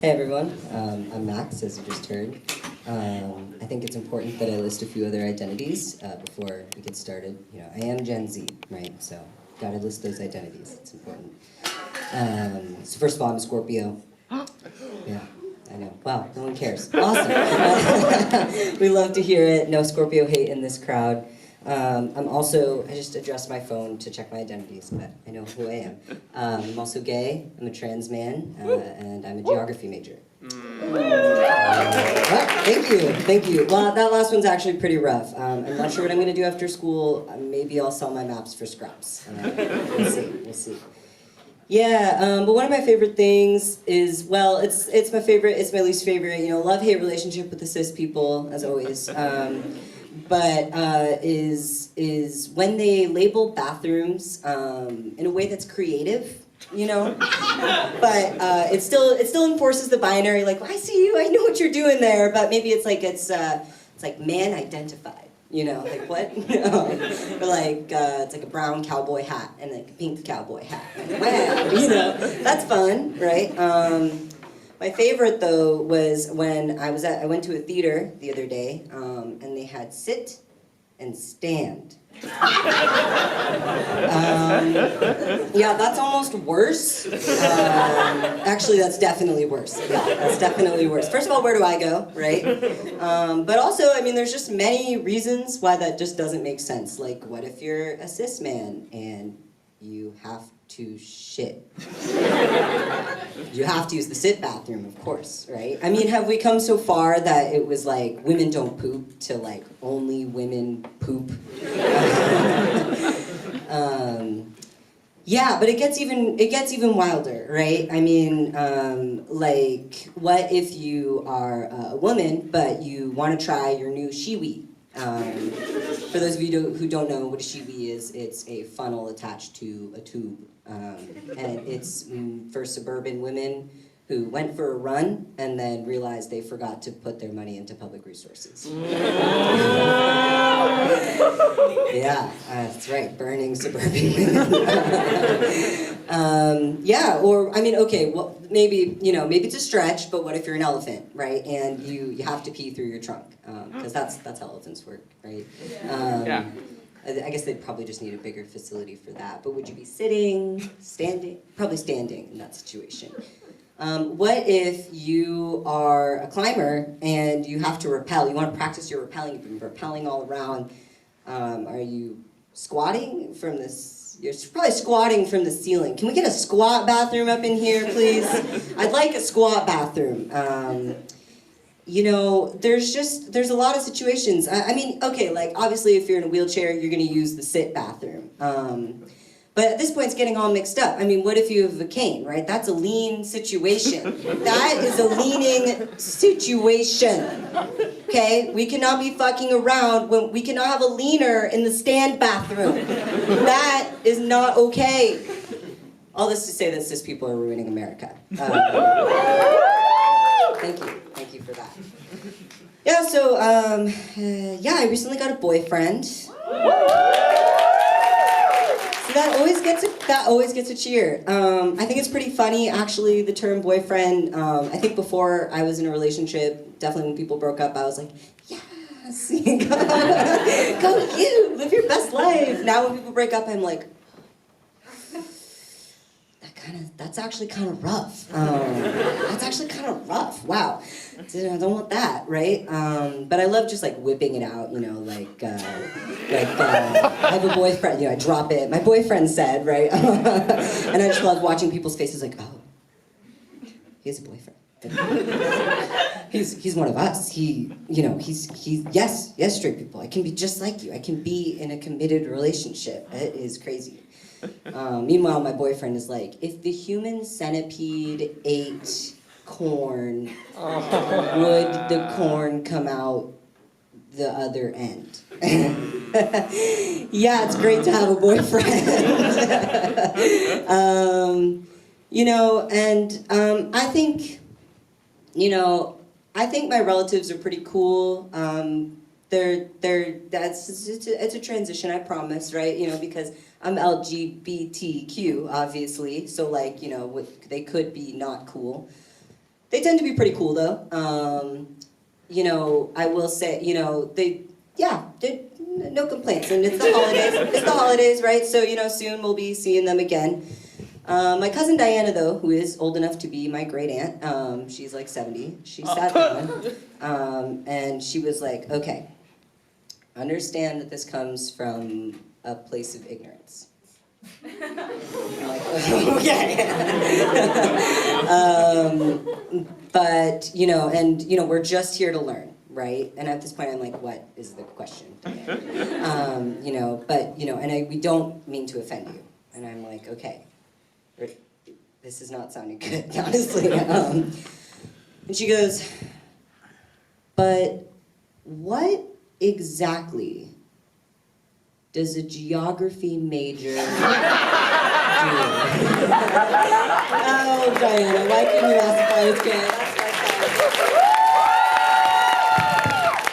Hey everyone, I'm Max, as you just heard. I think it's important that I list a few other identities before we get started. You know, I am Gen Z, right? So, gotta list those identities, it's important. So first of all, I'm a Scorpio. Yeah, I know. Wow, no one cares. Awesome. We love to hear it. No Scorpio hate in this crowd. I just adjust my phone to check my identities, but I know who I am. I'm also gay, I'm a trans man, and I'm a geography major. Thank you. Well, that last one's actually pretty rough. I'm not sure what I'm gonna do after school. Maybe I'll sell my maps for scraps. We'll see. Yeah, but one of my favorite things is, well, it's my least favorite, you know, love-hate relationship with the cis people, as always. Is when they label bathrooms in a way that's creative, you know? But it still enforces the binary, like, well, I see you, I know what you're doing there, but maybe it's like man identified, you know? Like, what? Or like, it's like a brown cowboy hat and like a pink cowboy hat. Wow, you know? That's fun, right? My favorite, though, was when I went to a theater the other day, and they had sit and stand. Yeah, that's almost worse. Actually, that's definitely worse. Yeah, that's definitely worse. First of all, where do I go, right? But also, I mean, there's just many reasons why that just doesn't make sense. Like, what if you're a cis man and you have to shit? You have to use the sit bathroom, of course, right? I mean, have we come so far that it was like women don't poop to like only women poop? Yeah, but it gets even wilder, right? I mean, like, what if you are a woman but you want to try your new shiwi? For those of you who don't know what a shiwi is, it's a funnel attached to a tube. And it's for suburban women who went for a run and then realized they forgot to put their money into public resources. Yeah, that's right, burning suburban women. Yeah, or, I mean, okay, well, maybe it's a stretch, but what if you're an elephant, right? And you have to pee through your trunk, because that's how elephants work, right? Yeah. I guess they'd probably just need a bigger facility for that. But would you be sitting, standing? Probably standing in that situation. What if you are a climber and you have to rappel? You want to practice your rappelling. You've been rappelling all around. Are you squatting from this? You're probably squatting from the ceiling. Can we get a squat bathroom up in here, please? I'd like a squat bathroom. You know, there's a lot of situations. I mean, okay, like, obviously if you're in a wheelchair, you're gonna use the sit bathroom. But at this point, it's getting all mixed up. I mean, what if you have a cane, right? That's a lean situation. That is a leaning situation, okay? We cannot be fucking around when we cannot have a leaner in the stand bathroom. That is not okay. All this to say that cis people are ruining America. Thank you for that. Yeah, so, yeah, I recently got a boyfriend. So that always gets a cheer. I think it's pretty funny, actually, the term boyfriend. I think before I was in a relationship, definitely when people broke up, I was like, yes, go you, live your best life. Now when people break up, I'm like, that's actually kind of rough. That's actually kind of rough. Wow, I don't want that, right? But I love just like whipping it out, you know, like I have a boyfriend. You know, I drop it. My boyfriend said, right? And I just love watching people's faces, like, oh, he has a boyfriend. He's one of us. He's yes, straight people. I can be just like you. I can be in a committed relationship. It is crazy. Meanwhile, my boyfriend is like, if the human centipede ate corn, would the corn come out the other end? Yeah, it's great to have a boyfriend. You know, and I think my relatives are pretty cool. It's a transition, I promise, right? You know, because I'm LGBTQ, obviously, so like, you know, they could be not cool. They tend to be pretty cool though. You know, I will say, you know, no complaints. And it's the holidays. It's the holidays, right? So, you know, soon we'll be seeing them again. My cousin Diana, though, who is old enough to be my great aunt, she's like 70. She sat down, and she was like, "Okay, understand that this comes from a place of ignorance." I'm like, okay. But, you know, and, you know, we're just here to learn, right? And at this point, I'm like, what is the question? You know, but, you know, and we don't mean to offend you. And I'm like, okay, this is not sounding good, honestly. And she goes, but what exactly does a geography major do? Oh, Diana, why couldn't you ask if I was good? That's my fault.